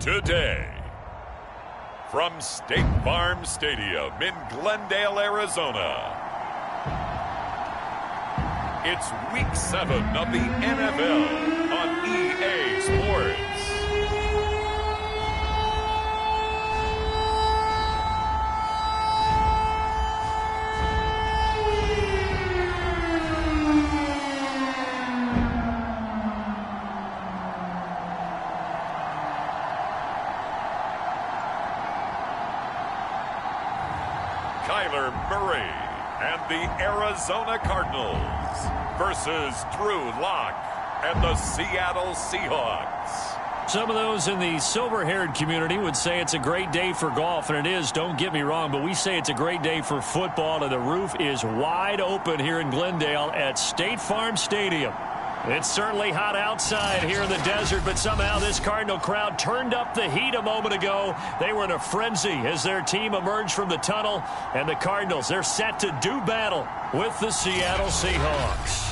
today. From State Farm Stadium in Glendale, Arizona, it's Week 7 of the NFL on EA Sports. Murray and the Arizona Cardinals versus Drew Lock and the Seattle Seahawks. Some of those in the silver-haired community would say it's a great day for golf, and it is, don't get me wrong, but we say it's a great day for football, and the roof is wide open here in Glendale at State Farm Stadium. It's certainly hot outside here in the desert, but somehow this Cardinal crowd turned up the heat a moment ago. They were in a frenzy as their team emerged from the tunnel, and the Cardinals, they're set to do battle with the Seattle Seahawks.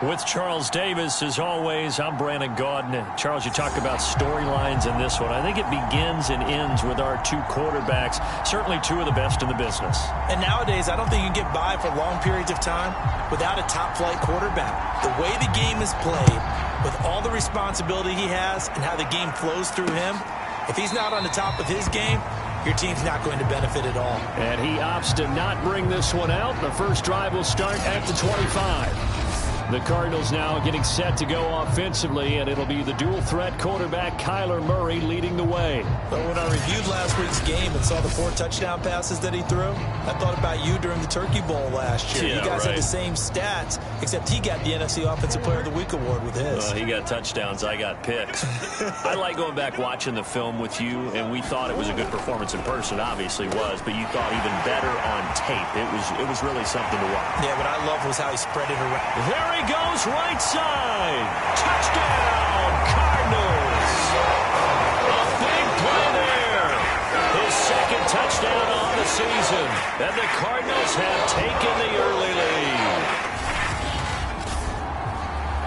With Charles Davis, as always, I'm Brandon Gaudin. Charles, you talk about storylines in this one. I think it begins and ends with our two quarterbacks, certainly two of the best in the business. And nowadays, I don't think you can get by for long periods of time without a top-flight quarterback. The way the game is played, with all the responsibility he has and how the game flows through him, if he's not on the top of his game, your team's not going to benefit at all. And he opts to not bring this one out. The first drive will start at the 25. The Cardinals now getting set to go offensively, and it'll be the dual-threat quarterback Kyler Murray leading the way. But when I reviewed last week's game and saw the 4 touchdown passes that he threw, I thought about you during the Turkey Bowl last year. Yeah, you guys right. had the same stats, except he got the NFC Offensive Player of the Week award with his. He got touchdowns, I got picks. I like going back watching the film with you, and we thought it was a good performance in person. Obviously was, but you thought even better on tape. It was really something to watch. Yeah, what I loved was how he spread it around. There he goes, right side. Touchdown, Cardinals. A big play there. His second touchdown on the season. And the Cardinals have taken the early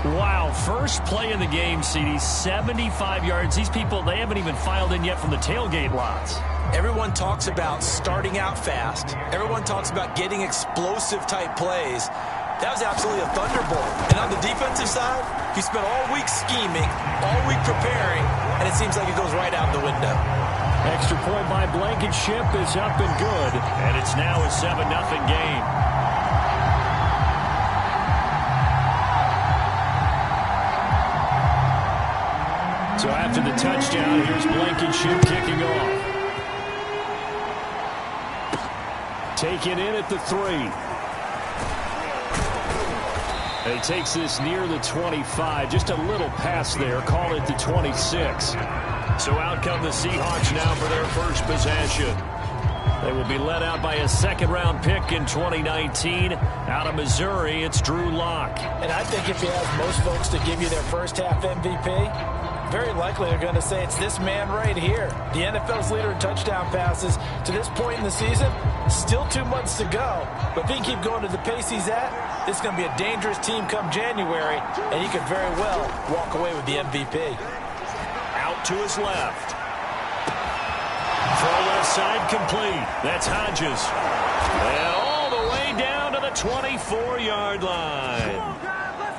lead. Wow, first play in the game, CD, 75 yards. These people, they haven't even filed in yet from the tailgate lots. Everyone talks about starting out fast. Everyone talks about getting explosive-type plays. That was absolutely a thunderbolt. And on the defensive side, he spent all week scheming, all week preparing, and it seems like it goes right out the window. Extra point by Blankenship is up and good, and it's now a 7-0 game. So after the touchdown, here's Blankenship kicking off. Taken in at the 3. He takes this near the 25. Just a little pass there. Call it the 26. So out come the Seahawks now for their first possession. They will be led out by a second-round pick in 2019. Out of Missouri, it's Drew Lock. And I think if you ask most folks to give you their first-half MVP, very likely they're going to say it's this man right here. The NFL's leader in touchdown passes to this point in the season. Still 2 months to go. But if he can keep going to the pace he's at, this is going to be a dangerous team come January, and he could very well walk away with the MVP. Out to his left. Throw left side complete. That's Hodges. And all the way down to the 24-yard line.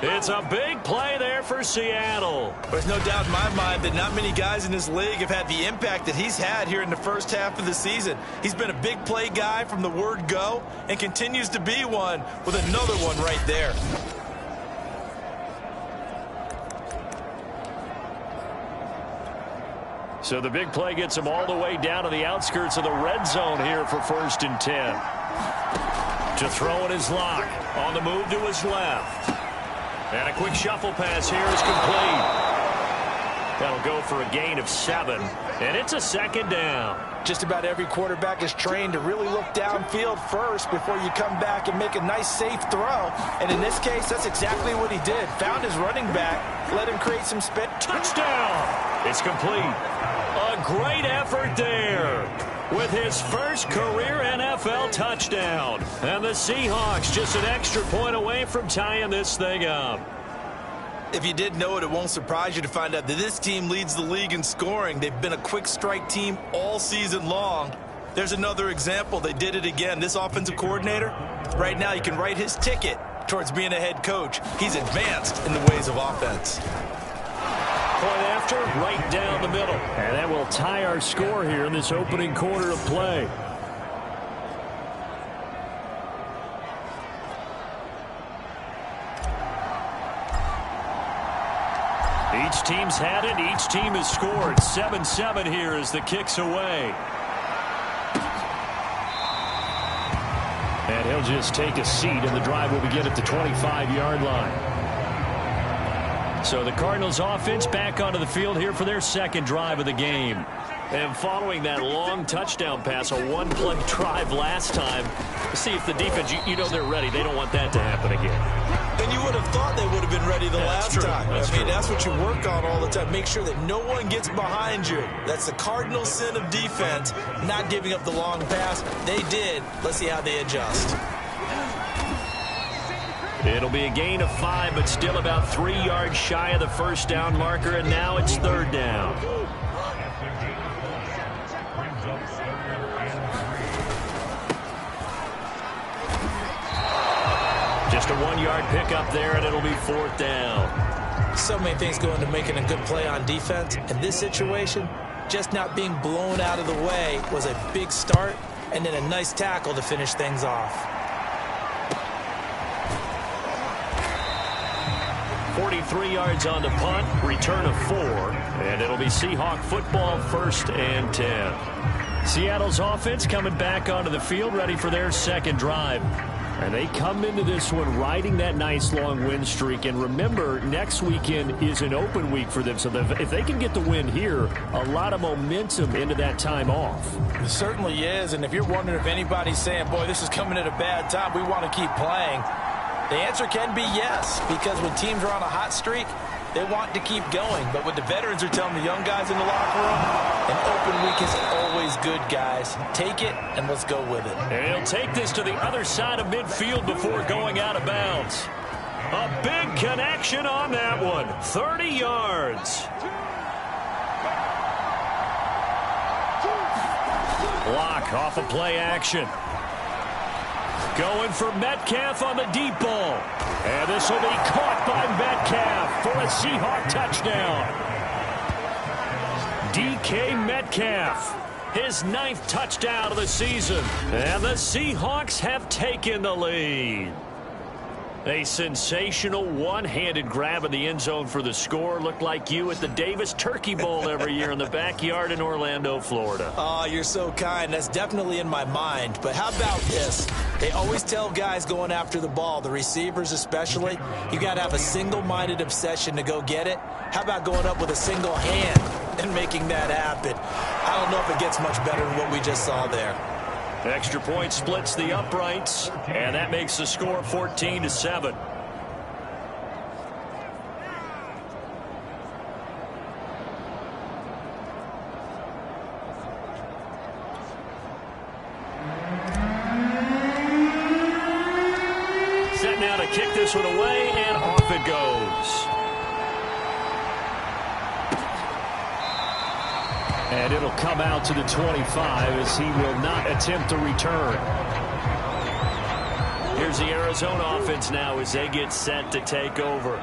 It's a big play there for Seattle. There's no doubt in my mind that not many guys in this league have had the impact that he's had here in the first half of the season. He's been a big play guy from the word go and continues to be one with another one right there. So the big play gets him all the way down to the outskirts of the red zone here for 1st and 10. To throw it is Lock. On the move to his left. And a quick shuffle pass here is complete. That'll go for a gain of 7. And it's a second down. Just about every quarterback is trained to really look downfield first before you come back and make a nice, safe throw. And in this case, that's exactly what he did. Found his running back, let him create some space. Touchdown! It's complete. A great effort there. with his first career NFL touchdown. And the Seahawks just an extra point away from tying this thing up. If you didn't know it, it won't surprise you to find out that this team leads the league in scoring. They've been a quick strike team all season long. There's another example. They did it again. This offensive coordinator, right now you can write his ticket towards being a head coach. He's advanced in the ways of offense. Point after, right down the middle. And that will tie our score here in this opening quarter of play. Each team's had it. Each team has scored. 7-7 here as the kick's away. And he'll just take a seat, and the drive will begin at the 25-yard line. So the Cardinals offense back onto the field here for their second drive of the game. And following that long touchdown pass, a one-play drive last time, see if the defense, you know they're ready. They don't want that to happen again. And you would have thought they would have been ready the last time. That's true. That's what you work on all the time. Make sure that no one gets behind you. That's the cardinal sin of defense, not giving up the long pass. They did. Let's see how they adjust. It'll be a gain of 5, but still about 3 yards shy of the first down marker, and now it's third down. Just a 1-yard pickup there, and it'll be fourth down. So many things go into making a good play on defense. In this situation, just not being blown out of the way was a big start, and then a nice tackle to finish things off. 43 yards on the punt, return of 4, and it'll be Seahawk football, 1st and 10. Seattle's offense coming back onto the field, ready for their second drive. And they come into this one riding that nice long win streak. And remember, next weekend is an open week for them. So if they can get the win here, a lot of momentum into that time off. It certainly is. And if you're wondering if anybody's saying, boy, this is coming at a bad time, we want to keep playing, the answer can be yes. Because when teams are on a hot streak, they want to keep going. But what the veterans are telling the young guys in the locker room, an open week is always good, guys. Take it, and let's go with it. And he'll take this to the other side of midfield before going out of bounds. A big connection on that one. 30 yards. Block off of play action. Going for Metcalf on the deep ball. And this will be caught by Metcalf for a Seahawk touchdown. DK Metcalf, his 9th touchdown of the season. And the Seahawks have taken the lead. A sensational one-handed grab in the end zone for the score. Looked like you at the Davis Turkey Bowl every year in the backyard in Orlando, Florida. Oh, you're so kind. That's definitely in my mind. But how about this? They always tell guys going after the ball, the receivers especially, you got to have a single-minded obsession to go get it. How about going up with a single hand and making that happen? I don't know if it gets much better than what we just saw there. Extra point splits the uprights, and that makes the score 14-7. Set now to kick this one away, and off it goes. And it'll come out to the 25 as he will not attempt to return. Here's the Arizona offense now as they get set to take over.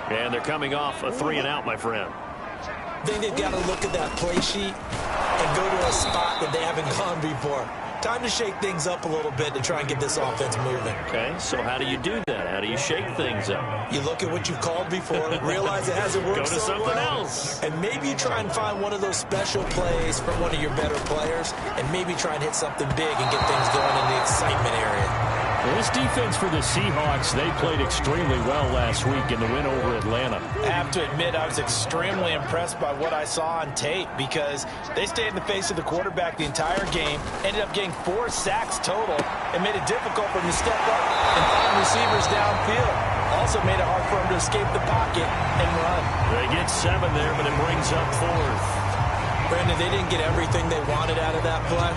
And they're coming off a 3-and-out, my friend. I think they've got to look at that play sheet and go to a spot that they haven't gone before. Time to shake things up a little bit to try and get this offense moving. Okay, so how do you do that? How do you shake things up? You look at what you've called before, realize it hasn't worked so well. Go to something else. And maybe you try and find one of those special plays from one of your better players, and maybe try and hit something big and get things going in the excitement area. This defense for the Seahawks, they played extremely well last week in the win over Atlanta. I have to admit, I was extremely impressed by what I saw on tape because they stayed in the face of the quarterback the entire game, ended up getting 4 sacks total, and made it difficult for him to step up and find receivers downfield. Also made it hard for him to escape the pocket and run. They get 7 there, but it brings up 4th. Brandon, they didn't get everything they wanted out of that play,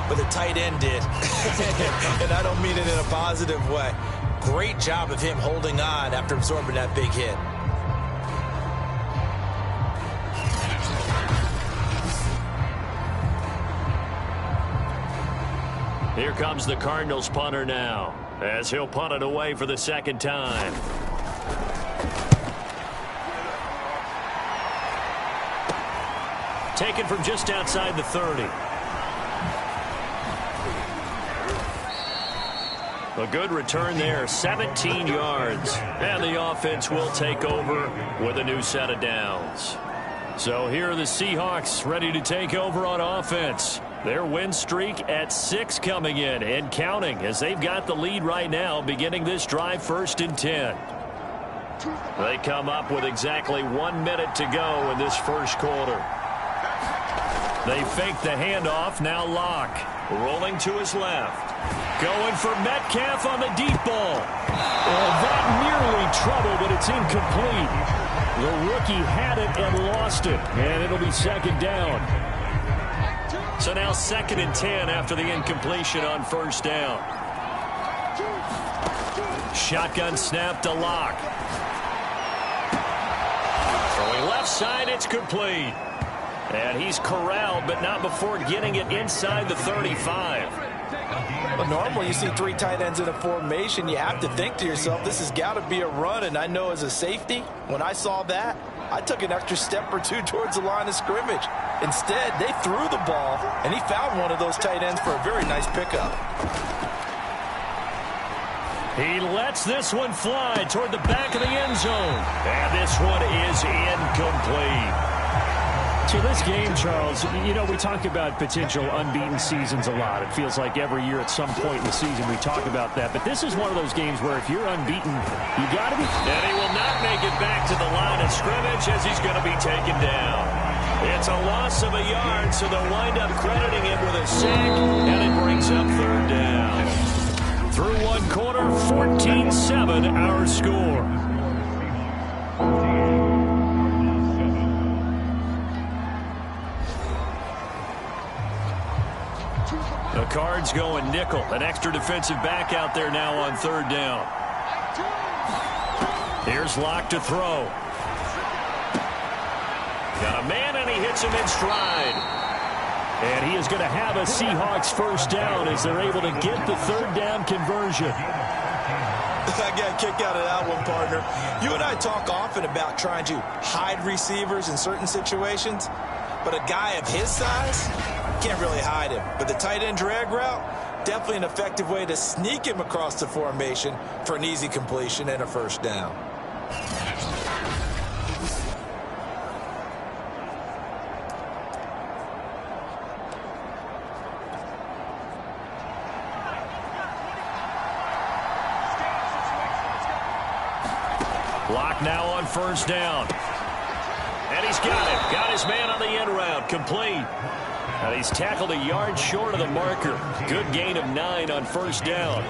but the tight end did. And I don't mean it in a positive way. Great job of him holding on after absorbing that big hit. Here comes the Cardinals punter now, as he'll punt it away for the second time. Taken from just outside the 30. A good return there, 17 yards. And the offense will take over with a new set of downs. So here are the Seahawks ready to take over on offense. Their win streak at 6 coming in and counting as they've got the lead right now beginning this drive 1st and 10. They come up with exactly 1 minute to go in this first quarter. They fake the handoff, now Locke. Rolling to his left. Going for Metcalf on the deep ball. And that nearly trouble, but it's incomplete. The rookie had it and lost it, and it'll be second down. So now 2nd and 10 after the incompletion on first down. Shotgun snap to Locke. Throwing left side, it's complete. And he's corralled, but not before getting it inside the 35. But normally you see 3 tight ends in a formation, you have to think to yourself, this has got to be a run. And I know as a safety, when I saw that, I took an extra step or 2 towards the line of scrimmage. Instead, they threw the ball, and he found one of those tight ends for a very nice pickup. He lets this one fly toward the back of the end zone. And this one is incomplete. So this game, Charles, you know, we talk about potential unbeaten seasons a lot. It feels like every year at some point in the season we talk about that. But this is one of those games where if you're unbeaten, you got to be. And he will not make it back to the line of scrimmage as he's going to be taken down. It's a loss of a yard, so they'll wind up crediting him with a sack, and it brings up 3rd down. Through 1 quarter, 14-7 our score. The Cards going nickel. An extra defensive back out there now on 3rd down. Here's Locke to throw. Got a man, and he hits him in stride. And he is going to have a Seahawks first down as they're able to get the 3rd down conversion. I got a kick out of that one, partner. You and I talk often about trying to hide receivers in certain situations, but a guy of his size can't really hide him. But the tight end drag route, definitely an effective way to sneak him across the formation for an easy completion and a first down. Locke now on first down. And he's got it. Got his man on the end route. Complete. And he's tackled a yard short of the marker. Good gain of 9 on first down.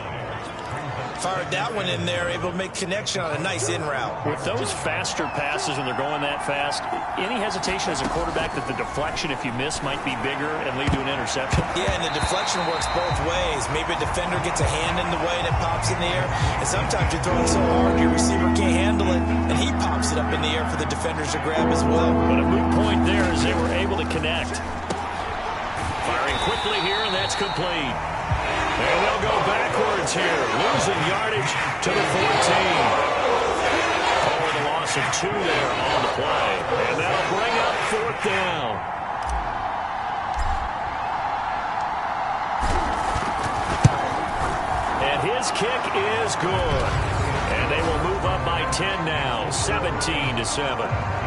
Fired that one in there, able to make connection on a nice in route. With those faster passes when they're going that fast, any hesitation as a quarterback that the deflection, if you miss, might be bigger and lead to an interception? Yeah, and the deflection works both ways. Maybe a defender gets a hand in the way and it pops in the air. And sometimes you're throwing so hard your receiver can't handle it, and he pops it up in the air for the defenders to grab as well. But a moot point there as they were able to connect. Firing quickly here, and that's complete. And they'll go backwards here, losing yardage to the 14. Over the loss of 2 there on the play. And that'll bring up 4th down. And his kick is good. And they will move up by 10 now, 17-7.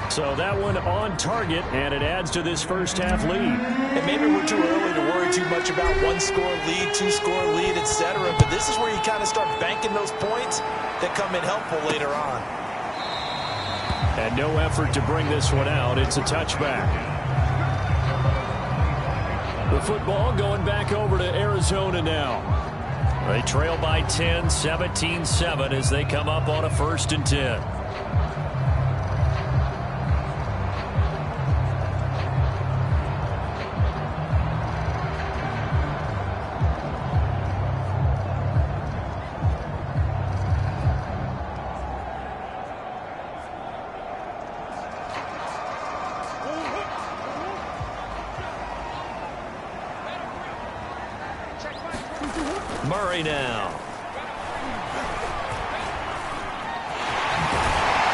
So that one on target, and it adds to this first half lead. And maybe we're too early to worry too much about 1-score lead, 2-score lead, etc. But this is where you kind of start banking those points that come in helpful later on. And no effort to bring this one out. It's a touchback. The football going back over to Arizona now. They trail by 10, 17-7 as they come up on a 1st and 10. Murray now.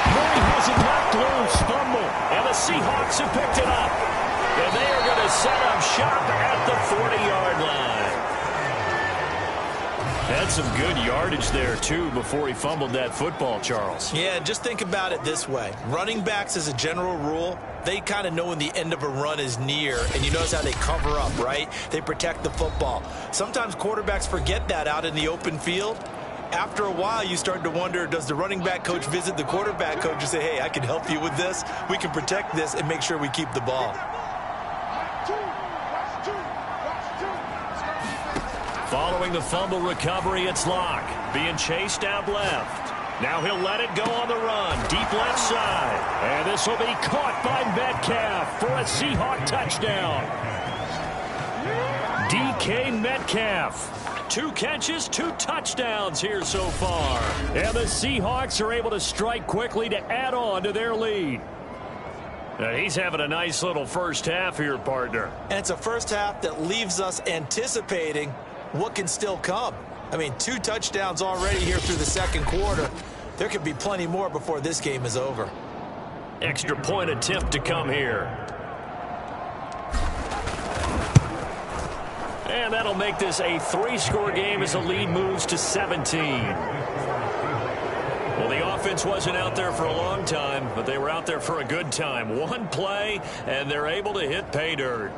Murray has it knocked loose. Fumble. And the Seahawks have picked it up. And they are going to set up shop at the 40-yard line. Had some good yardage there, too, before he fumbled that football, Charles. Yeah, just think about it this way. Running backs, as a general rule, they kind of know when the end of a run is near, and you notice how they cover up, right? They protect the football. Sometimes quarterbacks forget that out in the open field. After a while, you start to wonder, does the running back coach visit the quarterback coach and say, hey, I can help you with this. We can protect this and make sure we keep the ball. Following the fumble recovery, it's Locke being chased out left. Now he'll let it go on the run, deep left side. And this will be caught by Metcalf for a Seahawk touchdown. DK Metcalf. 2 catches, 2 touchdowns here so far. And the Seahawks are able to strike quickly to add on to their lead. He's having a nice little first half here, partner. And it's a first half that leaves us anticipating what can still come. I mean, 2 touchdowns already here through the second quarter. There could be plenty more before this game is over. Extra point attempt to come here. And that'll make this a 3-score game as the lead moves to 17. Well, the offense wasn't out there for a long time, but they were out there for a good time. 1 play, and they're able to hit pay dirt.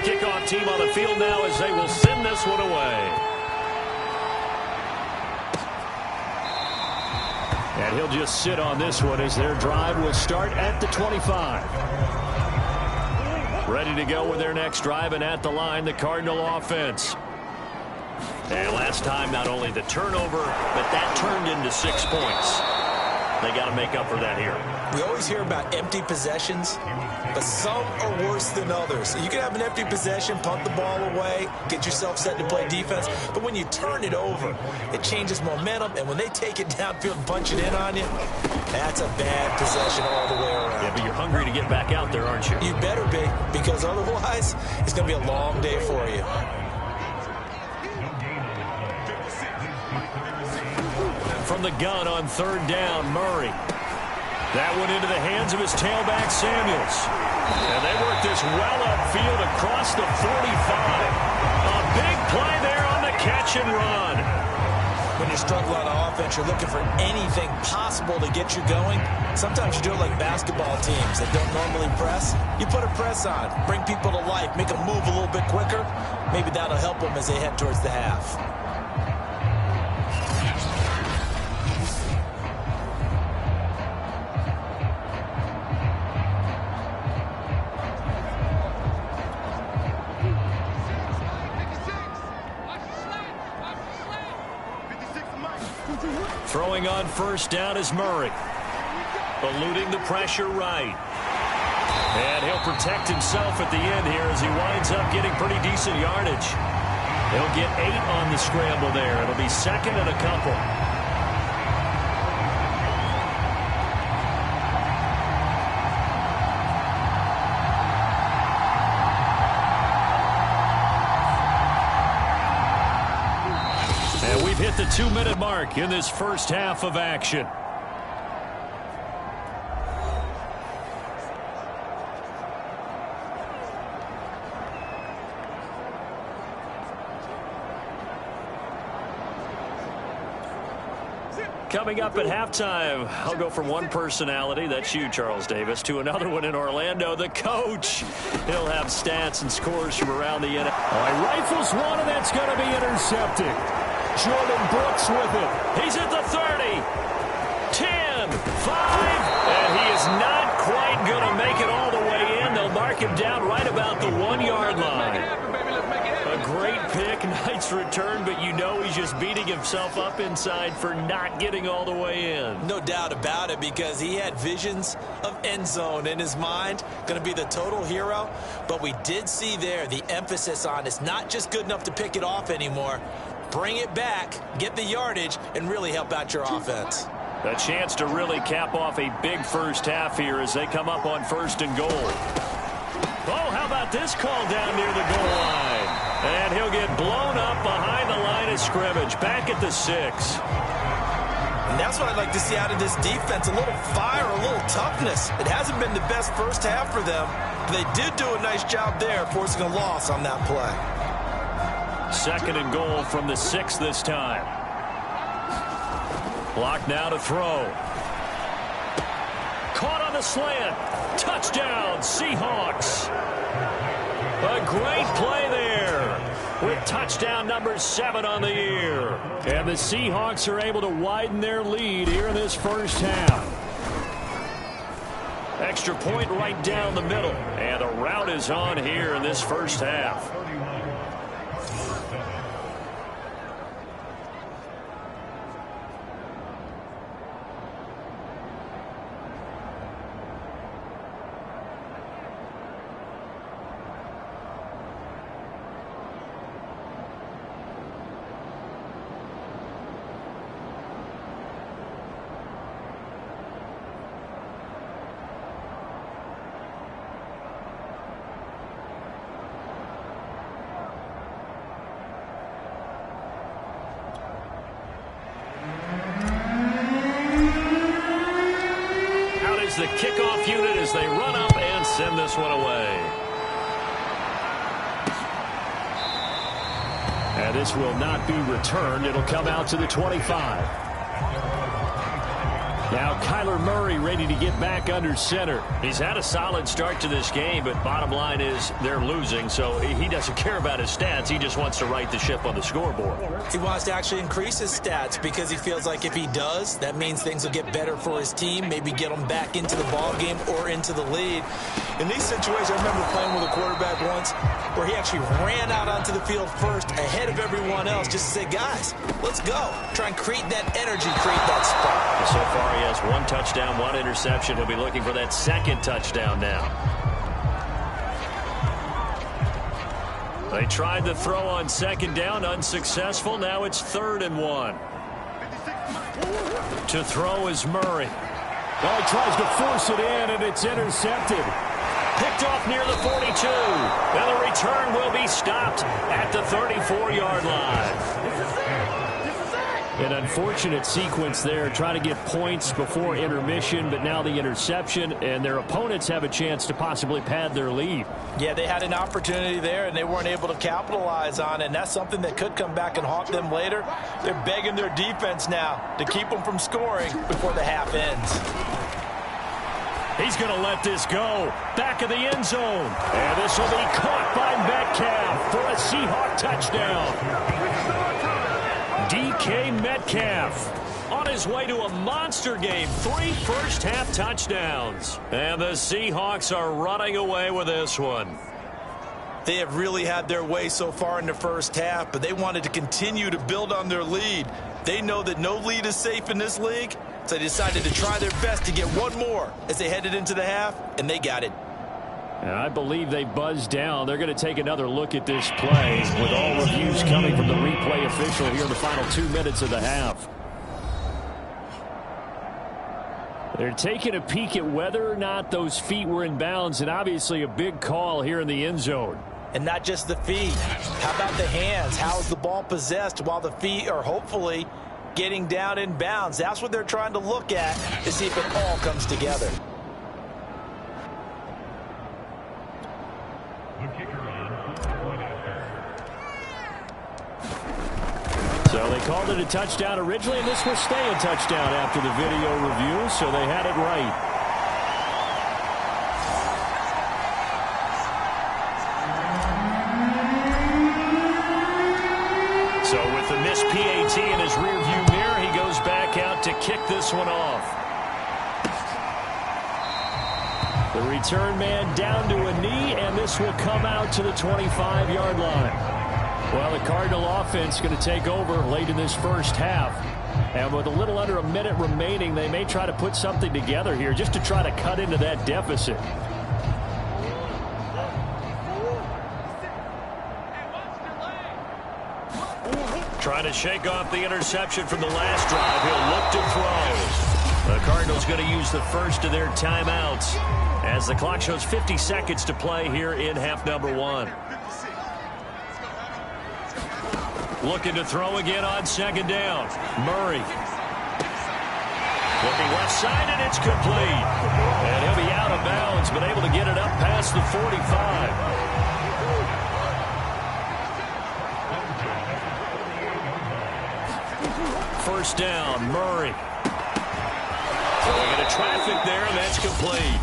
Kickoff team on the field now as they will send this one away. And he'll just sit on this one as their drive will start at the 25. Ready to go with their next drive, and at the line, the Cardinal offense. And last time, not only the turnover, but that turned into 6 points. They got to make up for that here. We always hear about empty possessions, but some are worse than others. You can have an empty possession, punt the ball away, get yourself set to play defense, but when you turn it over, it changes momentum, and when they take it downfield and punch it in on you, that's a bad possession all the way around. Yeah, but you're hungry to get back out there, aren't you? You better be, because otherwise, it's going to be a long day for you. From the gun on 3rd down, Murray. That one into the hands of his tailback, Samuels. And they work this well upfield across the 45. A big play there on the catch and run. When you struggle on offense, you're looking for anything possible to get you going. Sometimes you do it like basketball teams that don't normally press. You put a press on, bring people to life, make them move a little bit quicker. Maybe that'll help them as they head towards the half. Throwing on 1st down is Murray. Eluding the pressure right. And he'll protect himself at the end here as he winds up getting pretty decent yardage. He'll get 8 on the scramble there. It'll be 2nd and a couple. Hit the 2-minute mark in this first half of action. Coming up at halftime, I'll go from one personality, that's you, Charles Davis, to another one in Orlando, the coach. He'll have stats and scores from around the NFL. He rifles one, and that's going to be intercepted. Jordan Brooks with it. He's at the 30, 10, 5, and he is not quite going to make it all the way in. They'll mark him down right about the 1-yard line. A great pick, nice return, but you know he's just beating himself up inside for not getting all the way in. No doubt about it, because he had visions of end zone in his mind. Going to be the total hero. But we did see there the emphasis on it's not just good enough to pick it off anymore. Bring it back, get the yardage, and really help out your offense. A chance to really cap off a big first half here as they come up on 1st and goal. Oh, how about this call down near the goal line? And he'll get blown up behind the line of scrimmage, back at the 6. And that's what I'd like to see out of this defense, a little fire, a little toughness. It hasn't been the best first half for them, but they did do a nice job there, forcing a loss on that play. 2nd and goal from the 6 this time. Block now to throw. Caught on the slant. Touchdown, Seahawks. A great play there with touchdown number 7 on the year. And the Seahawks are able to widen their lead here in this first half. Extra point right down the middle. And the route is on here in this first half. The kickoff unit as they run up and send this one away. And this will not be returned. It'll come out to the 25. Now Kyler Murray ready to get back under center. He's had a solid start to this game, but bottom line is they're losing, so he doesn't care about his stats. He just wants to right the ship on the scoreboard. He wants to actually increase his stats because he feels like if he does, that means things will get better for his team, maybe get them back into the ball game or into the lead. In these situations, I remember playing with a quarterback once where he actually ran out onto the field first ahead of everyone else just to say, guys, let's go. Try and create that energy, create that spark. So far, he has 1 touchdown, 1 interception. He'll be looking for that 2nd touchdown now. They tried the throw on 2nd down, unsuccessful. Now it's 3rd and 1. To throw is Murray. Well, he tries to force it in, and it's intercepted. Picked off near the 42. And the return will be stopped at the 34-yard line. An unfortunate sequence there, trying to get points before intermission, but now the interception, and their opponents have a chance to possibly pad their lead. Yeah, they had an opportunity there, and they weren't able to capitalize on it, and that's something that could come back and haunt them later. They're begging their defense now to keep them from scoring before the half ends. He's going to let this go. Back of the end zone. And this will be caught by Metcalf for a Seahawk touchdown. DK Metcalf on his way to a monster game. 3 first-half touchdowns. And the Seahawks are running away with this one. They have really had their way so far in the first half, but they wanted to continue to build on their lead. They know that no lead is safe in this league, so they decided to try their best to get one more as they headed into the half, and they got it. And I believe they buzzed down. They're going to take another look at this play with all reviews coming from the replay official here in the final 2 minutes of the half. They're taking a peek at whether or not those feet were in bounds, and obviously a big call here in the end zone. And not just the feet. How about the hands? How is the ball possessed while the feet are hopefully getting down in bounds? That's what they're trying to look at to see if it all comes together. So So they called it a touchdown originally, and this will stay a touchdown after the video review, so they had it right. So with the missed PAT in his rearview mirror, he goes back out to kick this one off. The return man down to a knee, and this will come out to the 25-yard line. Well, the Cardinal offense going to take over late in this first half. And with a little under a minute remaining, they may try to put something together here just to try to cut into that deficit. Trying to shake off the interception from the last drive. He'll look to throw. The Cardinals going to use the first of their timeouts as the clock shows 50 seconds to play here in half number 1. Looking to throw again on second down. Murray. Looking left side, and it's complete. And he'll be out of bounds, but able to get it up past the 45. First down, Murray. Throwing into traffic there, and that's complete.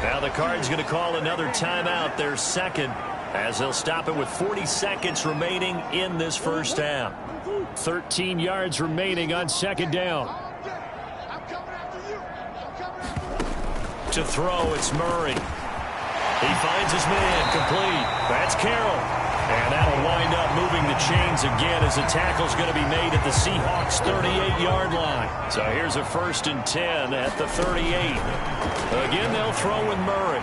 Now the Cards going to call another timeout, their second, as they'll stop it with 40 seconds remaining in this first half. 13 yards remaining on second down. To throw, it's Murray. He finds his man, complete. That's Carroll. And that'll wind up moving the chains again as the tackle's going to be made at the Seahawks' 38-yard line. So here's a 1st and 10 at the 38. Again, they'll throw with Murray.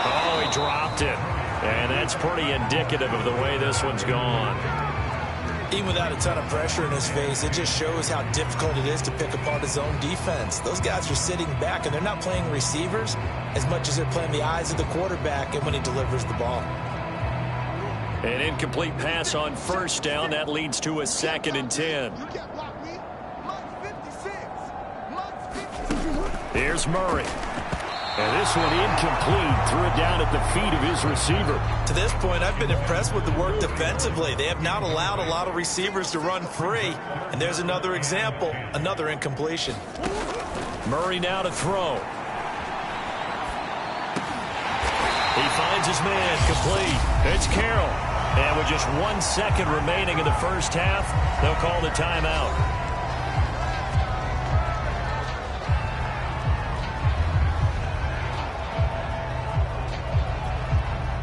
Oh, he dropped it. And that's pretty indicative of the way this one's gone. Even without a ton of pressure in his face, it just shows how difficult it is to pick apart his own defense. Those guys are sitting back, and they're not playing receivers as much as they're playing the eyes of the quarterback and when he delivers the ball. An incomplete pass on first down. That leads to a 2nd and 10. Here's Murray. And this one incomplete. Threw it down at the feet of his receiver. To this point, I've been impressed with the work defensively. They have not allowed a lot of receivers to run free. And there's another example, another incompletion. Murray now to throw. He finds his man, complete. It's Carroll. And with just 1 second remaining in the first half, they'll call the timeout.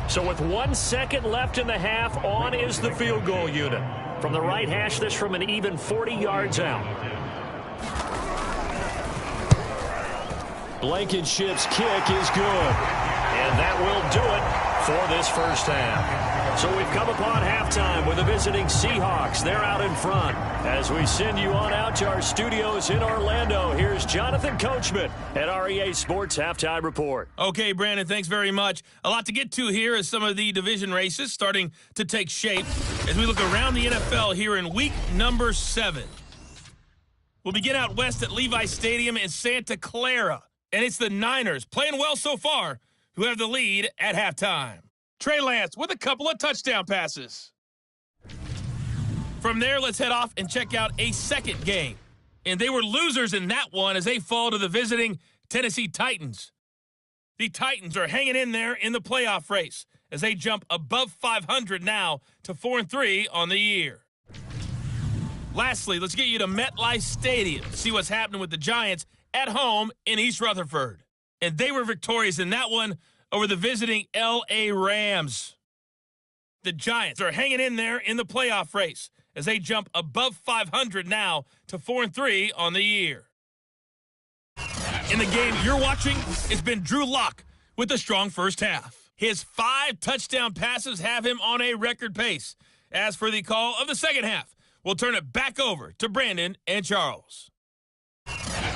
So with 1 second left in the half, on is the field goal unit. From the right hash, this from an even 40 yards out. Blankenship's kick is good. And that will do it for this first half. So we've come upon halftime with the visiting Seahawks. They're out in front. As we send you on out to our studios in Orlando, here's Jonathan Coachman at REA Sports Halftime Report. Okay, Brandon, thanks very much. A lot to get to here as some of the division races starting to take shape as we look around the NFL here in week number 7. We'll begin out west at Levi Stadium in Santa Clara. And it's the Niners, playing well so far, who have the lead at halftime. Trey Lance with a couple of touchdown passes. From there, let's head off and check out a second game. And they were losers in that one as they fall to the visiting Tennessee Titans. The Titans are hanging in there in the playoff race as they jump above 500 now to 4-3 on the year. Lastly, let's get you to MetLife Stadium to see what's happening with the Giants at home in East Rutherford. And they were victorious in that one over the visiting L.A. Rams. The Giants are hanging in there in the playoff race as they jump above 500 now to 4-3 on the year. In the game you're watching, it's been Drew Lock with a strong first half. His 5 touchdown passes have him on a record pace. As for the call of the second half, we'll turn it back over to Brandon and Charles.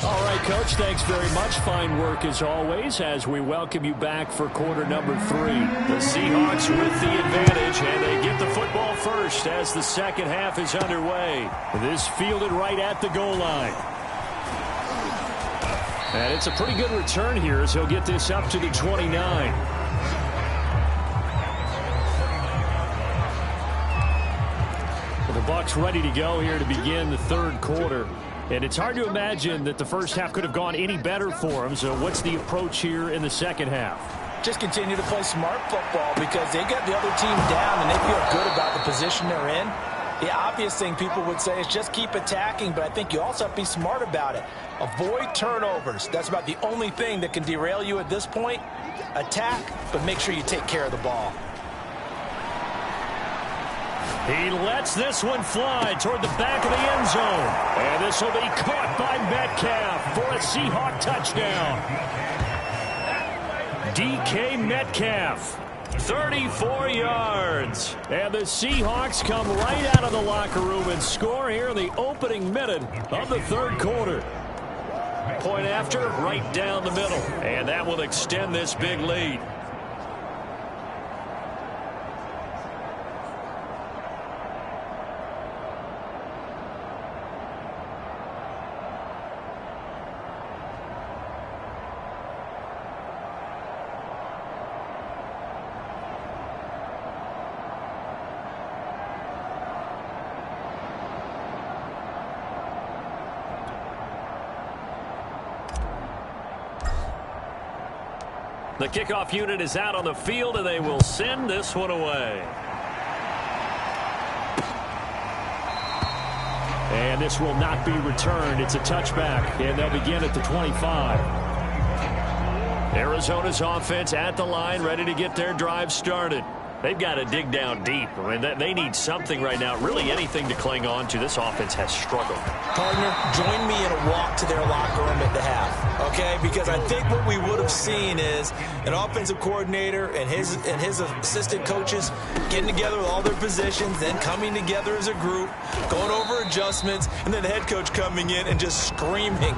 All right, Coach, thanks very much. Fine work as always as we welcome you back for quarter number 3. The Seahawks with the advantage, and they get the football first as the second half is underway. This fielded right at the goal line. And it's a pretty good return here as he'll get this up to the 29. Seahawks ready to go here to begin the third quarter. And it's hard to imagine that the first half could have gone any better for them. So what's the approach here in the second half? Just continue to play smart football because they got the other team down and they feel good about the position they're in. The obvious thing people would say is just keep attacking, but I think you also have to be smart about it. Avoid turnovers. That's about the only thing that can derail you at this point. Attack, but make sure you take care of the ball. He lets this one fly toward the back of the end zone. And this will be caught by Metcalf for a Seahawk touchdown. DK Metcalf, 34 yards. And the Seahawks come right out of the locker room and score here in the opening minute of the third quarter. Point after, right down the middle. And that will extend this big lead. The kickoff unit is out on the field, and they will send this one away. And this will not be returned. It's a touchback, and they'll begin at the 25. Arizona's offense at the line, ready to get their drive started. They've got to dig down deep. I mean, they need something right now, really anything to cling on to. This offense has struggled. Partner, join me in a walk to their locker room at the half, okay? Because I think what we would have seen is an offensive coordinator and his assistant coaches getting together with all their positions, then coming together as a group, going over adjustments, and then the head coach coming in and just screaming,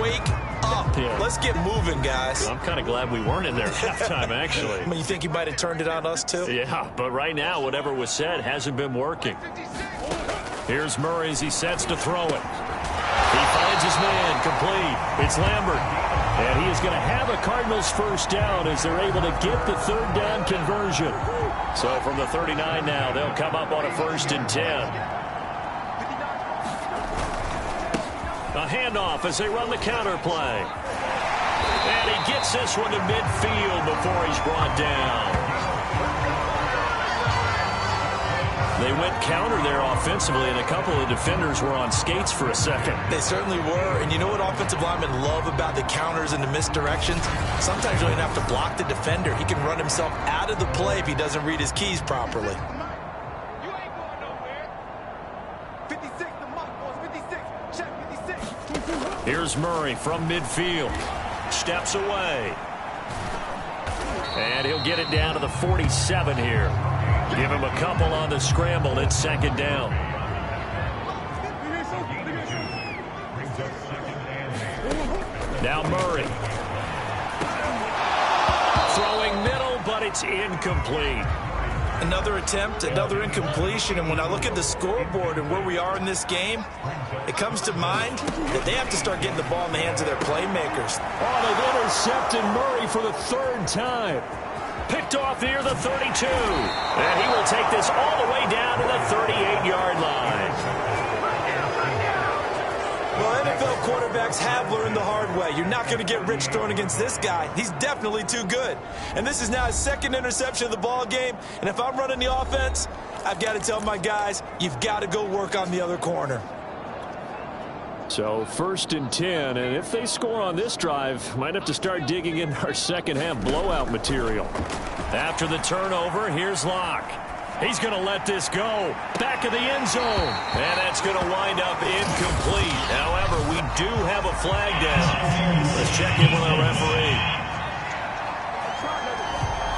wake up. Yeah. Let's get moving, guys. I'm kind of glad we weren't in there at halftime, actually. I mean, you think you might have turned it on us, too? Yeah, but right now, whatever was said hasn't been working. Here's Murray as he sets to throw it. He finds his man, complete. It's Lambert. And he is going to have a Cardinals first down as they're able to get the third down conversion. So from the 39 now, they'll come up on a 1st and 10. A handoff as they run the counter play. And he gets this one to midfield before he's brought down. They went counter there offensively, and a couple of defenders were on skates for a second. They certainly were, and you know what offensive linemen love about the counters and the misdirections? Sometimes you don't even have to block the defender. He can run himself out of the play if he doesn't read his keys properly. You ain't going nowhere. 56, the mark was 56. Check 56. Here's Murray from midfield. Steps away. And he'll get it down to the 47 here. Give him a couple on the scramble. It's 2nd down. Now Murray. Throwing middle, but it's incomplete. Another attempt, another incompletion, and when I look at the scoreboard and where we are in this game, it comes to mind that they have to start getting the ball in the hands of their playmakers. Oh, they've intercepted Murray for the 3rd time. Picked off near the 32. And he will take this all the way down to the 38-yard line. Well, NFL quarterbacks have learned the hard way. You're not going to get rich throwing against this guy. He's definitely too good. And this is now his 2nd interception of the ball game. And if I'm running the offense, I've got to tell my guys, you've got to go work on the other corner. So 1st and 10, and if they score on this drive, might have to start digging in our second half blowout material. After the turnover, here's Locke. He's going to let this go. Back of the end zone. And that's going to wind up incomplete. However, we do have a flag down. Let's check in with our referee.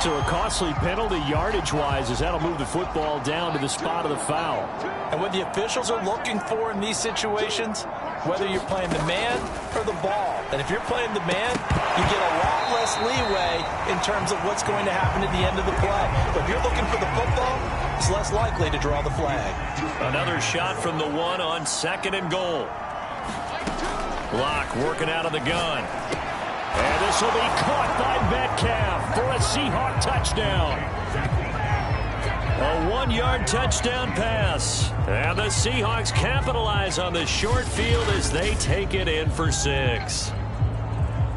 So a costly penalty yardage-wise as that'll move the football down to the spot of the foul. And what the officials are looking for in these situations, whether you're playing the man or the ball. And if you're playing the man, you get a lot less leeway in terms of what's going to happen at the end of the play. But if you're looking for the football, it's less likely to draw the flag. Another shot from the 1 on 2nd and goal. Locke working out of the gun. And this will be caught by Metcalf for a Seahawk touchdown. A 1-yard touchdown pass. And the Seahawks capitalize on the short field as they take it in for 6.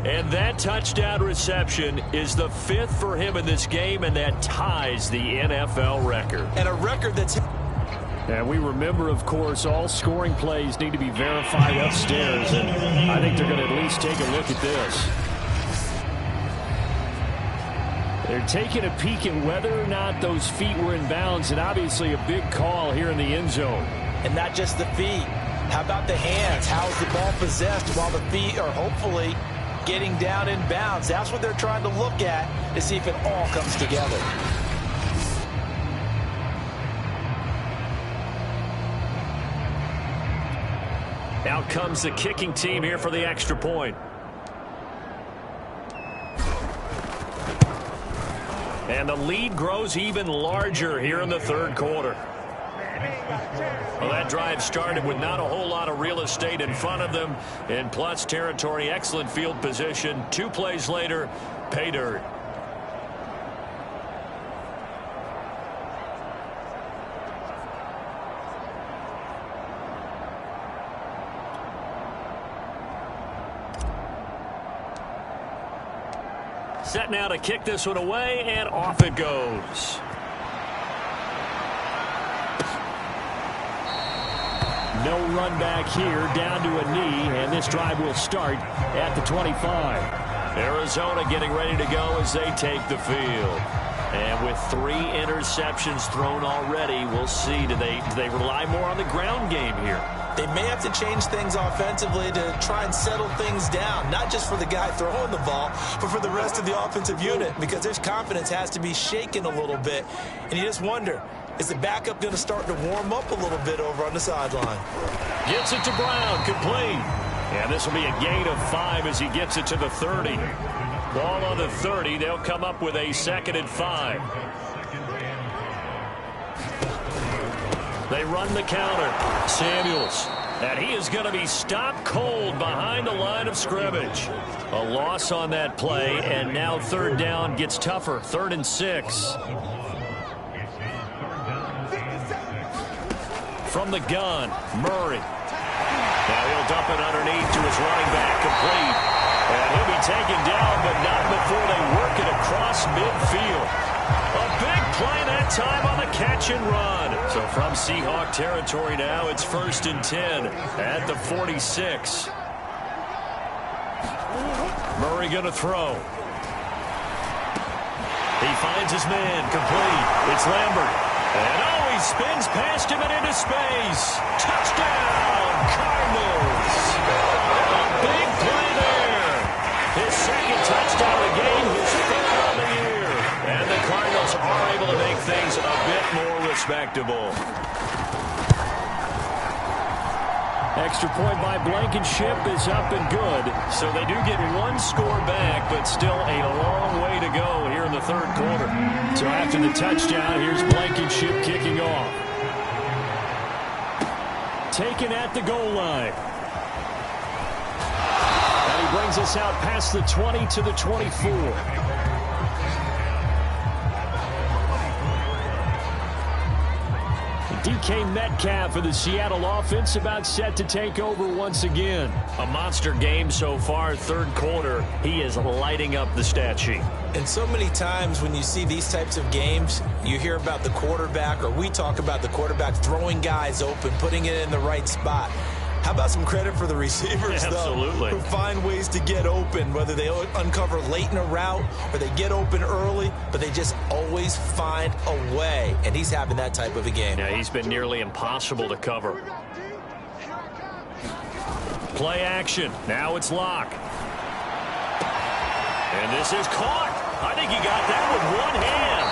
And that touchdown reception is the 5th for him in this game, and that ties the NFL record. And a record that's... And we remember, of course, all scoring plays need to be verified upstairs, and I think they're going to at least take a look at this. They're taking a peek at whether or not those feet were in bounds, and obviously a big call here in the end zone. And not just the feet. How about the hands? How's the ball possessed while the feet are hopefully getting down in bounds? That's what they're trying to look at to see if it all comes together. Out comes the kicking team here for the extra point. And the lead grows even larger here in the third quarter. Well, that drive started with not a whole lot of real estate in front of them. In plus territory, excellent field position. 2 plays later, pay dirt. Set now to kick this one away, and off it goes. No run back here, down to a knee, and this drive will start at the 25. Arizona getting ready to go as they take the field. And with 3 interceptions thrown already, we'll see. Do they rely more on the ground game here? They may have to change things offensively to try and settle things down, not just for the guy throwing the ball, but for the rest of the offensive unit, because their confidence has to be shaken a little bit. And you just wonder, is the backup going to start to warm up a little bit over on the sideline? Gets it to Brown, complete. And this will be a gain of 5 as he gets it to the 30. Ball on the 30, they'll come up with a 2nd and 5. They run the counter. Samuels. And he is going to be stopped cold behind the line of scrimmage. A loss on that play, and now 3rd down gets tougher. 3rd and 6. From the gun, Murray. Now he'll dump it underneath to his running back, complete. And he'll be taken down, but not before they work it across midfield. A big play that time on the catch and run. So from Seahawk territory now, it's 1st and 10 at the 46. Murray going to throw. He finds his man, complete. It's Lambert. And he spins past him and into space. Touchdown, Cardinals. A big play there. His 2nd touchdown of the game, his 5th on the year. And the Cardinals are able to make things a bit more respectable. Extra point by Blankenship is up and good. So they do get 1 score back, but still a long way to go here in the 3rd quarter. So after the touchdown, here's Blankenship kicking off. Taken at the goal line. And he brings us out past the 20 to the 24. DK Metcalf for the Seattle offense about set to take over once again. A monster game so far, 3rd quarter. He is lighting up the stat sheet. And so many times when you see these types of games, you hear about the quarterback, or we talk about the quarterback throwing guys open, putting it in the right spot. How about some credit for the receivers, Absolutely. though, who find ways to get open, whether they uncover late in a route or they get open early, but they just always find a way. And he's having that type of a game. Yeah, he's been nearly impossible to cover. Play action. Now it's Locke. And this is caught. I think he got that with 1 hand.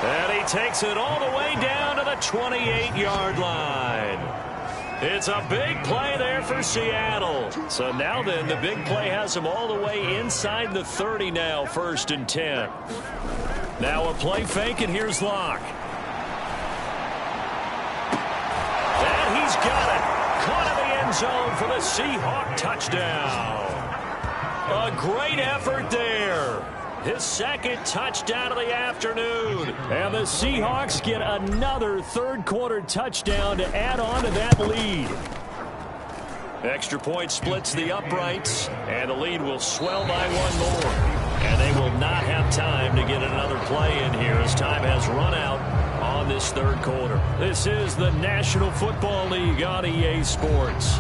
And he takes it all the way down to the 28-yard line. It's a big play there for Seattle. So now then, the big play has him all the way inside the 30 now, 1st and 10. Now a play fake, and here's Locke. And he's got it. Caught in the end zone for the Seahawk touchdown. A great effort there. his second touchdown of the afternoon. And the Seahawks get another third-quarter touchdown to add on to that lead. Extra point splits the uprights, and the lead will swell by one more. And they will not have time to get another play in here as time has run out on this third quarter. This is the National Football League on EA Sports.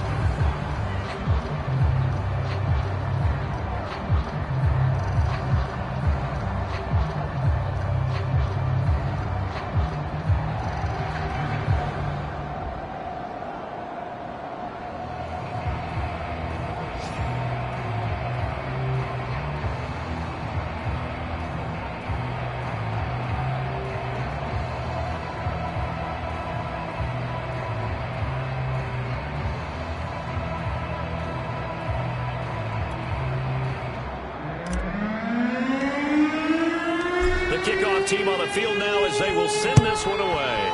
Kickoff team on the field now as they will send this one away.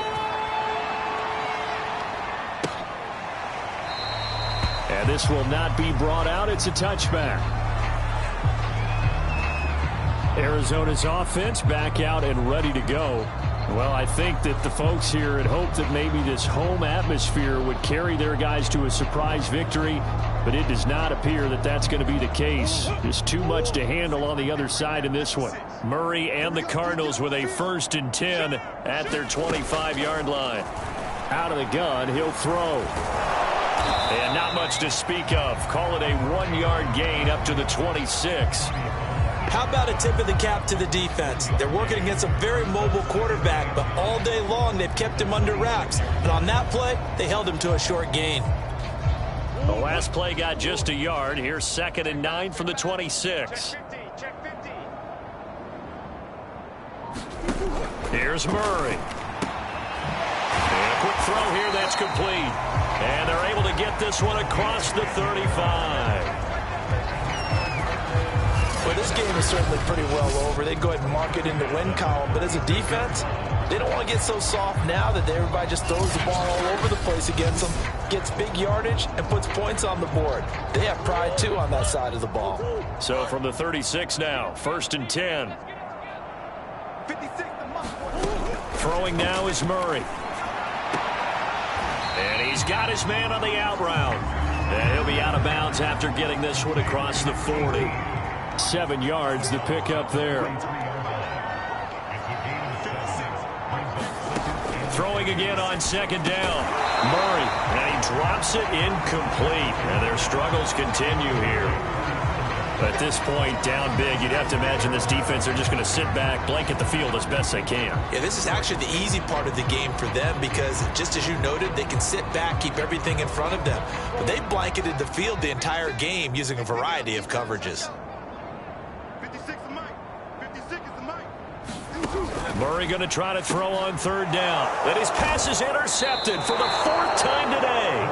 And this will not be brought out. It's a touchback. Arizona's offense back out and ready to go. Well, I think that the folks here had hoped that maybe this home atmosphere would carry their guys to a surprise victory, but it does not appear that that's going to be the case. There's too much to handle on the other side in this one. Murray and the Cardinals with a 1st and 10 at their 25-yard line. Out of the gun, he'll throw. And not much to speak of. Call it a 1-yard gain up to the 26. How about a tip of the cap to the defense? They're working against a very mobile quarterback, but all day long they've kept him under wraps. And on that play, they held him to a short gain. The last play got just a yard. Here's 2nd and 9 from the 26. Here's Murray. And a quick throw here that's complete. And they're able to get this one across the 35. Well, this game is certainly pretty well over. They go ahead and mark it in the win column. But as a defense, they don't want to get so soft now that everybody just throws the ball all over the place against them, gets big yardage, and puts points on the board. They have pride, too, on that side of the ball. So from the 36 now, 1st and 10. Throwing now is Murray. And he's got his man on the out route. And he'll be out of bounds after getting this one across the 40. 7 yards, the pickup there. Throwing again on 2nd down. Murray, and he drops it incomplete. And their struggles continue here. At this point, down big, you'd have to imagine this defense are just going to sit back, blanket the field as best they can. Yeah, this is actually the easy part of the game for them because, just as you noted, they can sit back, keep everything in front of them. But they blanketed the field the entire game using a variety of coverages. Murray going to try to throw on 3rd down. And his pass is intercepted for the 4th time today.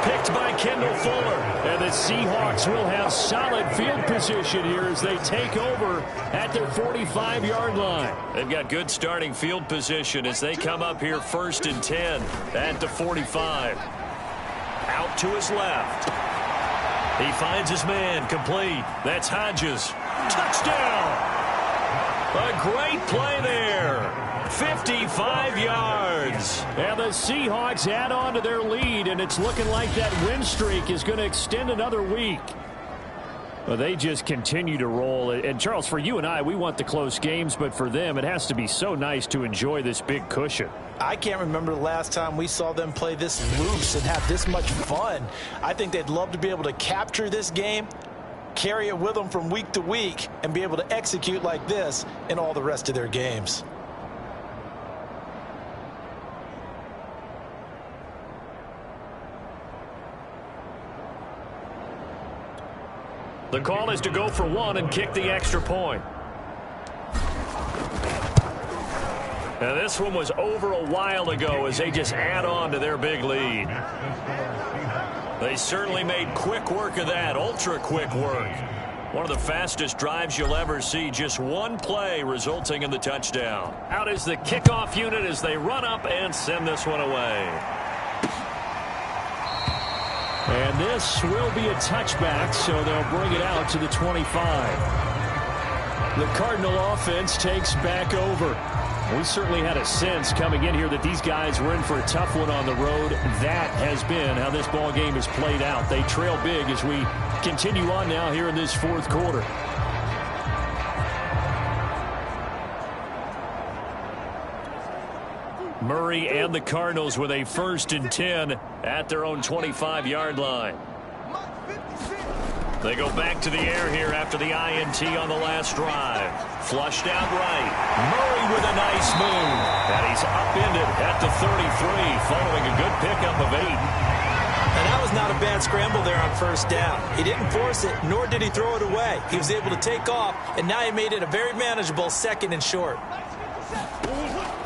Picked by Kendall Fuller. And the Seahawks will have solid field position here as they take over at their 45-yard line. They've got good starting field position as they come up here 1st and 10 at the 45. Out to his left. He finds his man complete. That's Hodges. Touchdown! A great play there. 55 yards. And the Seahawks add on to their lead, and it's looking like that win streak is going to extend another week. Well, they just continue to roll. And, Charles, for you and I, we want the close games, but for them, it has to be so nice to enjoy this big cushion. I can't remember the last time we saw them play this loose and have this much fun. I think they'd love to be able to capture this game, carry it with them from week to week, and be able to execute like this in all the rest of their games. The call is to go for 1 and kick the extra point. Now this one was over a while ago as they just add on to their big lead. They certainly made quick work of that, ultra quick work. One of the fastest drives you'll ever see, just one play resulting in the touchdown. Out is the kickoff unit as they run up and send this one away. And this will be a touchback, so they'll bring it out to the 25. The Cardinal offense takes back over. We certainly had a sense coming in here that these guys were in for a tough one on the road. That has been how this ball game has played out. They trail big as we continue on now here in this fourth quarter. Murray and the Cardinals with a 1st and 10 at their own 25-yard line. They go back to the air here after the INT on the last drive. Flushed out right. Murray with a nice move. And he's upended at the 33 following a good pickup of 8. And that was not a bad scramble there on 1st down. He didn't force it, nor did he throw it away. He was able to take off, and now he made it a very manageable 2nd and short.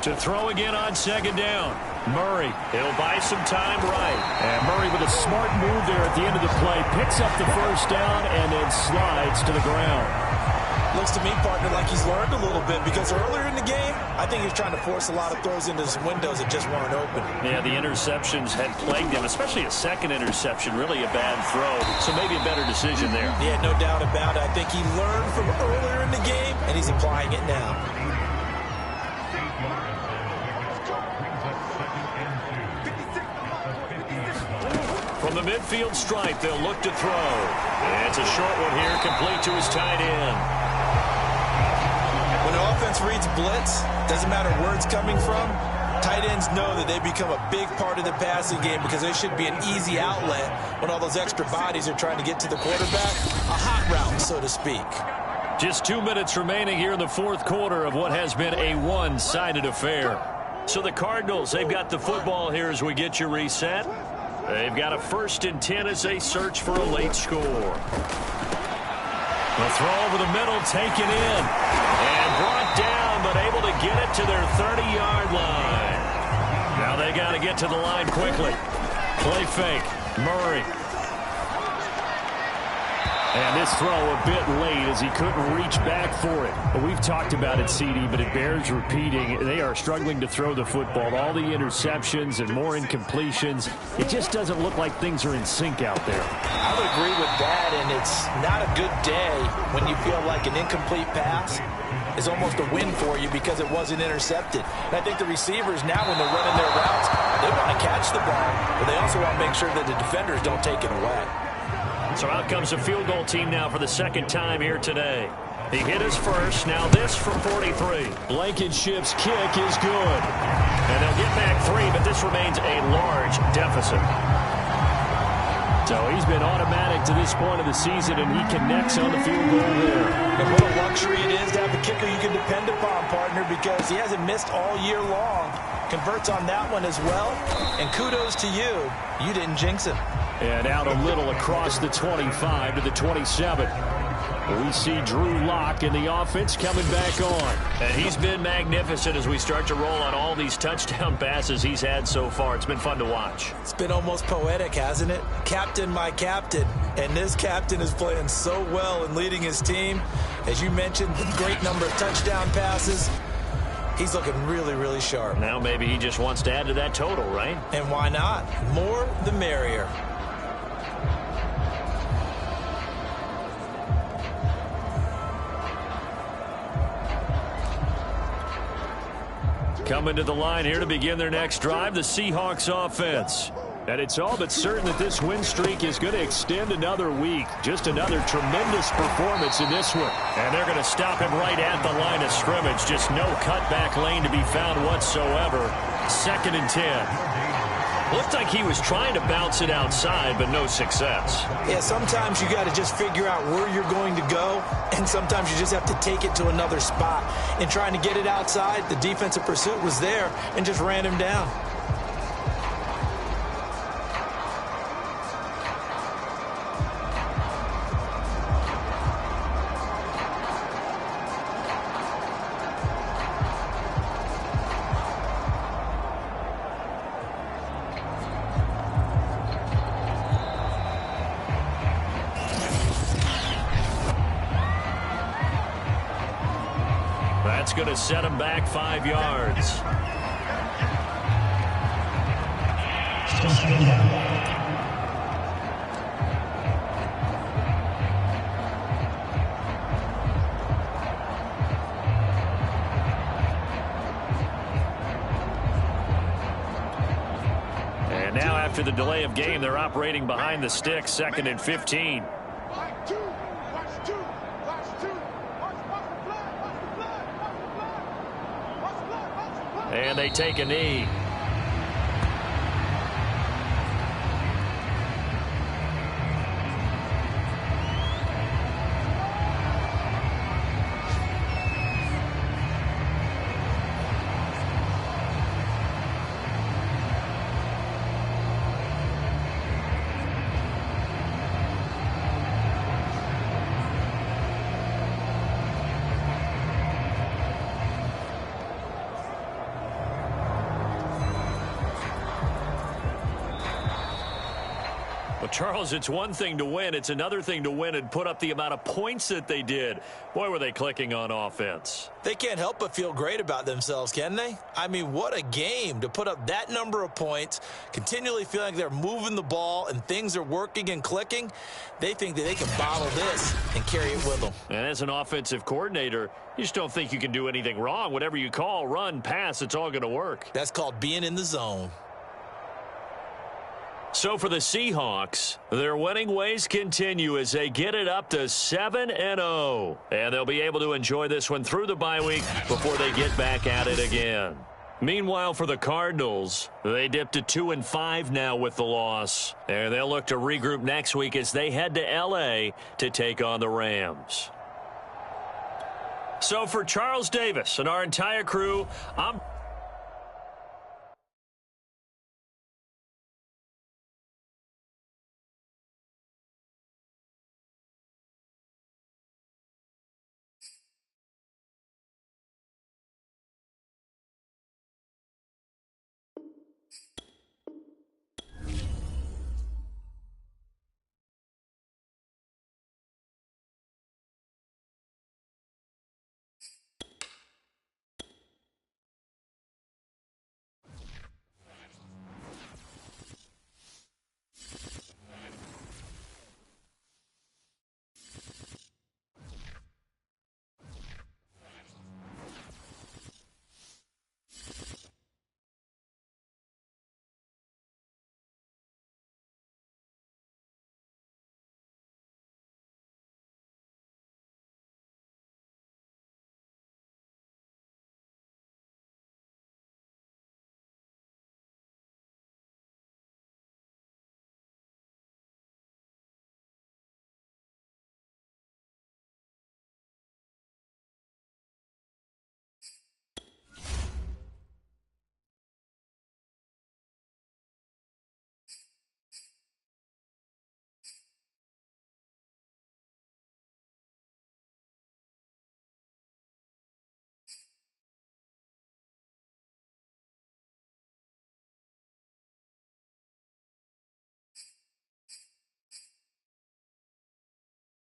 To throw again on 2nd down. Murray, he'll buy some time right. And Murray with a smart move there at the end of the play. Picks up the 1st down and then slides to the ground. Looks to me, partner, like he's learned a little bit because earlier in the game, I think he was trying to force a lot of throws into some windows that just weren't open. Yeah, the interceptions had plagued him, especially a 2nd interception. Really a bad throw. So maybe a better decision there. Yeah, no doubt about it. I think he learned from earlier in the game, and he's applying it now. From the midfield stripe, they'll look to throw. It's a short one here, complete to his tight end. When the offense reads blitz, doesn't matter where it's coming from, tight ends know that they become a big part of the passing game because they should be an easy outlet when all those extra bodies are trying to get to the quarterback. A hot route, so to speak. Just 2 minutes remaining here in the fourth quarter of what has been a one-sided affair. So the Cardinals, they've got the football here as we get you reset. They've got a 1st and 10 as they search for a late score. The throw over the middle, taken in. And brought down, but able to get it to their 30-yard line. Now they got to get to the line quickly. Play fake. Murray. And this throw a bit late as he couldn't reach back for it. But we've talked about it, CD, but it bears repeating. They are struggling to throw the football. All the interceptions and more incompletions. It just doesn't look like things are in sync out there. I would agree with that, and it's not a good day when you feel like an incomplete pass is almost a win for you because it wasn't intercepted. And I think the receivers now, when they're running their routes, they want to catch the ball, but they also want to make sure that the defenders don't take it away. So out comes the field goal team now for the 2nd time here today. He hit his first. Now this from 43. Blankenship's kick is good. And they'll get back 3, but this remains a large deficit. So he's been automatic to this point of the season, and he connects on the field goal there. And what a luxury it is to have a kicker you can depend upon, partner, because he hasn't missed all year long. Converts on that one as well. And kudos to you. You didn't jinx him. And out a little across the 25 to the 27. We see Drew Lock and the offense coming back on. And he's been magnificent as we start to roll on all these touchdown passes he's had so far. It's been fun to watch. It's been almost poetic, hasn't it? Captain, my captain. And this captain is playing so well and leading his team. As you mentioned, the great number of touchdown passes. He's looking really, really sharp. Now maybe he just wants to add to that total, right? And why not? More the merrier. Coming to the line here to begin their next drive, the Seahawks offense. And it's all but certain that this win streak is going to extend another week. Just another tremendous performance in this one. And they're going to stop him right at the line of scrimmage. Just no cutback lane to be found whatsoever. 2nd and 10. Looked like he was trying to bounce it outside, but no success. Yeah, sometimes you got to just figure out where you're going to go, and sometimes you just have to take it to another spot. In trying to get it outside, the defensive pursuit was there and just ran him down. That's going to set him back 5 yards. after the delay of game. They're operating behind the sticks, 2nd and 15. Watch two. Watch two. Watch two. Watch the blood. Watch the blood. Watch the blood. Watch the blood. Watch the blood. And they take a knee. Charles, it's one thing to win. It's another thing to win and put up the amount of points that they did. Boy, were they clicking on offense. They can't help but feel great about themselves, can they? I mean, what a game to put up that number of points, continually feeling like they're moving the ball and things are working and clicking. They think that they can bottle this and carry it with them. And as an offensive coordinator, you just don't think you can do anything wrong. Whatever you call, run, pass, it's all going to work. That's called being in the zone. So for the Seahawks, their winning ways continue as they get it up to 7-0. And they'll be able to enjoy this one through the bye week before they get back at it again. Meanwhile, for the Cardinals, they dipped to 2-5 now with the loss. And they'll look to regroup next week as they head to L.A. to take on the Rams. So for Charles Davis and our entire crew, I'm